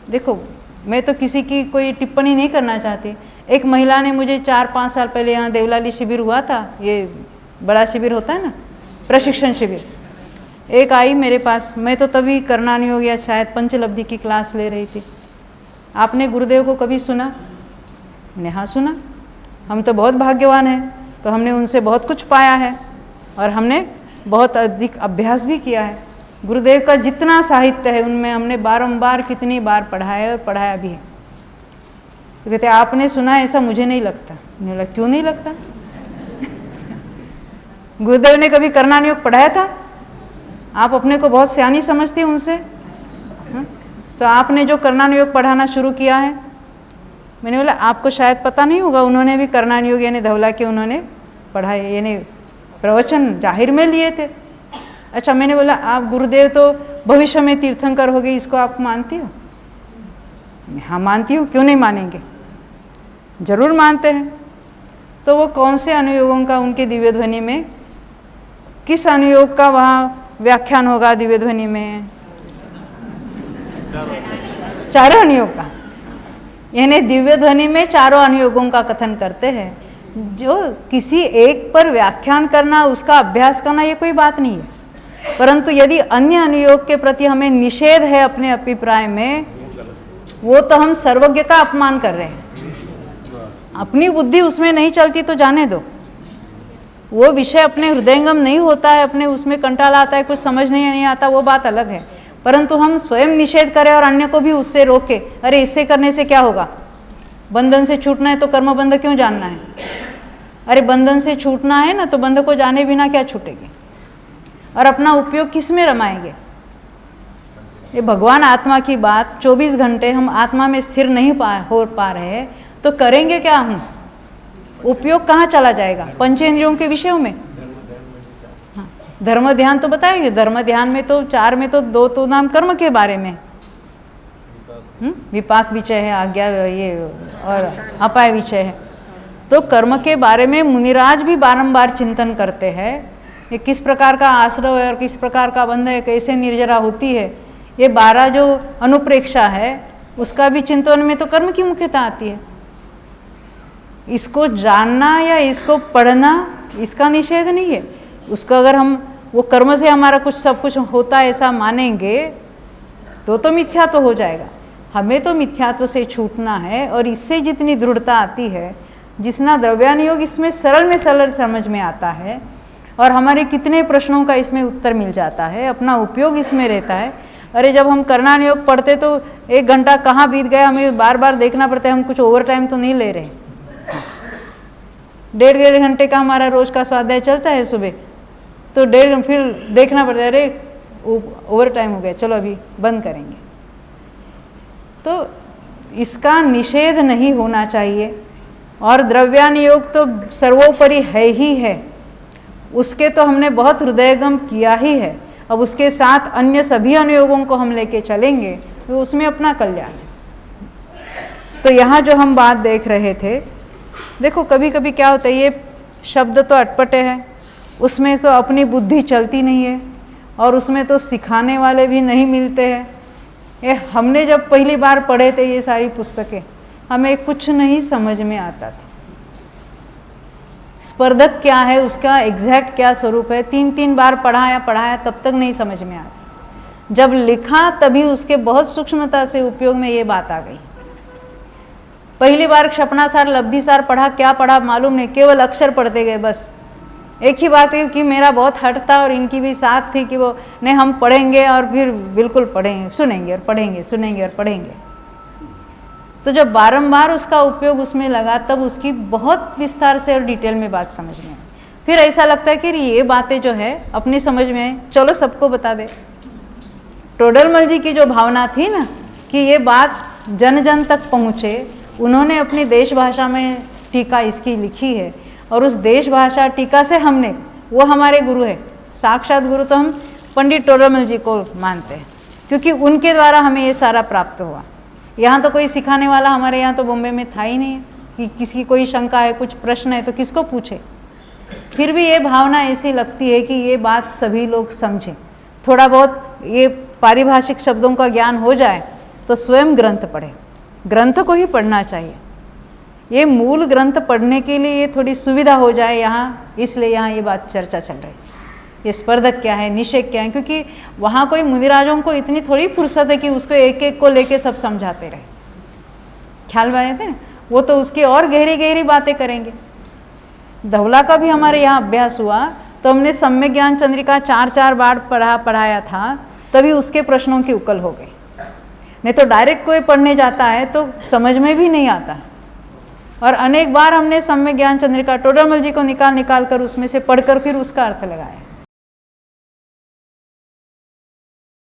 देखो मैं तो किसी की कोई टिप्पणी नहीं करना चाहती। एक महिला ने मुझे 4-5 साल पहले यहाँ देवलाली शिविर हुआ था, ये बड़ा शिविर होता है ना, प्रशिक्षण शिविर, एक आई मेरे पास, मैं तो तभी करना नहीं हो गया, शायद पंचलब्धि की क्लास ले रही थी। आपने गुरुदेव को कभी सुना? मैंने हाँ सुना। हम तो बहुत भाग्यवान हैं, तो हमने उनसे बहुत कुछ पाया है और हमने बहुत अधिक अभ्यास भी किया है। गुरुदेव का जितना साहित्य है उनमें हमने बारंबार कितनी बार पढ़ाया और पढ़ाया भी है। तो कहते आपने सुना, ऐसा मुझे नहीं लगता। मैंने बोला क्यों नहीं लगता? गुरुदेव ने कभी करणान योग पढ़ाया था? आप अपने को बहुत सियानी समझती हैं उनसे? तो आपने जो करणान योग पढ़ाना शुरू किया है, मैंने बोला आपको शायद पता नहीं होगा, उन्होंने भी करणान योग यानी धवला के उन्होंने पढ़ाए, यानी प्रवचन जाहिर में लिए थे। अच्छा, मैंने बोला आप गुरुदेव तो भविष्य में तीर्थंकर हो गए, इसको आप मानती हो? हाँ मानती हूँ, क्यों नहीं मानेंगे, जरूर मानते हैं। तो वो कौन से अनुयोगों का उनके दिव्य ध्वनि में, किस अनुयोग का वहाँ व्याख्यान होगा दिव्य ध्वनि में? चारों अनुयोग का, यानी दिव्य ध्वनि में चारों अनुयोगों का कथन करते हैं। जो किसी एक पर व्याख्यान करना, उसका अभ्यास करना, ये कोई बात नहीं है। परंतु यदि अन्य अनुयोग के प्रति हमें निषेध है अपने अभिप्राय में, वो तो हम सर्वज्ञ का अपमान कर रहे हैं। अपनी बुद्धि उसमें नहीं चलती तो जाने दो, वो विषय अपने हृदयंगम नहीं होता है, अपने उसमें कंटाला आता है, कुछ समझ नहीं आता, वो बात अलग है। परंतु हम स्वयं निषेध करें और अन्य को भी उससे रोके, अरे इससे करने से क्या होगा, बंधन से छूटना है तो कर्म बंध क्यों जानना है? अरे बंधन से छूटना है ना, तो बंध को जाने बिना क्या छूटेगी, और अपना उपयोग किस में रमाएंगे? ये भगवान आत्मा की बात, 24 घंटे हम आत्मा में स्थिर नहीं हो पा रहे, तो करेंगे क्या हम? उपयोग कहाँ चला जाएगा? पंचेंद्रियों के विषयों में। हाँ, धर्म ध्यान तो बताएंगे, धर्म ध्यान में तो 4 में तो 2 तो नाम कर्म के बारे में, विपाक विचय है, आज्ञा ये और अपाय विचय है। तो कर्म के बारे में मुनिराज भी बारंबार चिंतन करते हैं, ये किस प्रकार का आश्रय है और किस प्रकार का बंध है, कैसे निर्जरा होती है, ये 12 जो अनुप्रेक्षा है उसका भी चिंतन में तो कर्म की मुख्यता आती है। इसको जानना या इसको पढ़ना, इसका निषेध नहीं है। उसको अगर हम वो कर्म से हमारा कुछ सब कुछ होता है ऐसा मानेंगे तो मिथ्या तो हो जाएगा। हमें तो मिथ्यात्व से छूटना है, और इससे जितनी दृढ़ता आती है, जितना द्रव्यानुयोग इसमें सरल में सरल समझ में आता है, और हमारे कितने प्रश्नों का इसमें उत्तर मिल जाता है, अपना उपयोग इसमें रहता है। अरे जब हम करणान योग पढ़ते तो 1 घंटा कहाँ बीत गया हमें बार बार देखना पड़ता है, हम कुछ ओवर टाइम तो नहीं ले रहे। 1.5 घंटे का हमारा रोज का स्वाध्याय चलता है सुबह, तो फिर देखना पड़ता है, अरे ओवर टाइम हो गया, चलो अभी बंद करेंगे। तो इसका निषेध नहीं होना चाहिए। और द्रव्यानुयोग तो सर्वोपरि है ही है, उसके तो हमने बहुत हृदयगम किया ही है। अब उसके साथ अन्य सभी अनुयोगों को हम लेके चलेंगे तो उसमें अपना कल्याण है। तो यहाँ जो हम बात देख रहे थे, देखो कभी कभी क्या होता है, ये शब्द तो अटपटे हैं, उसमें तो अपनी बुद्धि चलती नहीं है, और उसमें तो सिखाने वाले भी नहीं मिलते हैं। ये हमने जब पहली बार पढ़े थे ये सारी पुस्तकें, हमें कुछ नहीं समझ में आता था। स्पर्धक क्या है, उसका एग्जैक्ट क्या स्वरूप है, 3-3 बार पढ़ाया तब तक नहीं समझ में आता। जब लिखा तभी उसके बहुत सूक्ष्मता से उपयोग में ये बात आ गई। पहली बार क्षपणासार लब्धिसार पढ़ा, क्या पढ़ा मालूम नहीं, केवल अक्षर पढ़ते गए बस। एक ही बात है कि मेरा बहुत हट था और इनकी भी साथ थी कि वो नहीं हम पढ़ेंगे और फिर बिल्कुल पढ़ेंगे, सुनेंगे और पढ़ेंगे, सुनेंगे और पढ़ेंगे। तो जब बारंबार उसका उपयोग उसमें लगा तब उसकी बहुत विस्तार से और डिटेल में बात समझ में आई। फिर ऐसा लगता है कि ये बातें जो है अपनी समझ में है, चलो सबको बता दे। टोडरमल जी की जो भावना थी ना कि ये बात जन जन तक पहुँचे, उन्होंने अपनी देश भाषा में टीका इसकी लिखी है, और उस देश भाषा टीका से हमने, वो हमारे गुरु है, साक्षात गुरु तो हम पंडित टोडरमल जी को मानते हैं, क्योंकि उनके द्वारा हमें ये सारा प्राप्त हुआ। यहाँ तो कोई सिखाने वाला हमारे यहाँ तो बॉम्बे में था ही नहीं कि किसी की कोई शंका है, कुछ प्रश्न है तो किसको पूछे। फिर भी ये भावना ऐसी लगती है कि ये बात सभी लोग समझें, थोड़ा बहुत ये पारिभाषिक शब्दों का ज्ञान हो जाए तो स्वयं ग्रंथ पढ़े, ग्रंथ को ही पढ़ना चाहिए। ये मूल ग्रंथ पढ़ने के लिए ये थोड़ी सुविधा हो जाए यहाँ, इसलिए यहाँ ये बात चर्चा चल रही है। ये स्पर्धक क्या है, निषेक क्या है, क्योंकि वहाँ कोई मुनिराजों को इतनी थोड़ी फुर्सत है कि उसको एक एक को लेके सब समझाते रहे, ख्याल में आए थे ना, वो तो उसकी और गहरी गहरी बातें करेंगे। धवला का भी हमारे यहाँ अभ्यास हुआ तो हमने सम्यक ज्ञान चंद्रिका 4-4 बार पढ़ाया था, तभी उसके प्रश्नों की उकल हो गई। नहीं तो डायरेक्ट कोई पढ़ने जाता है तो समझ में भी नहीं आता। और अनेक बार हमने सम्यक ज्ञान चंद्रिका टोडरमल जी को निकाल कर उसमें से पढ़कर फिर उसका अर्थ लगाया।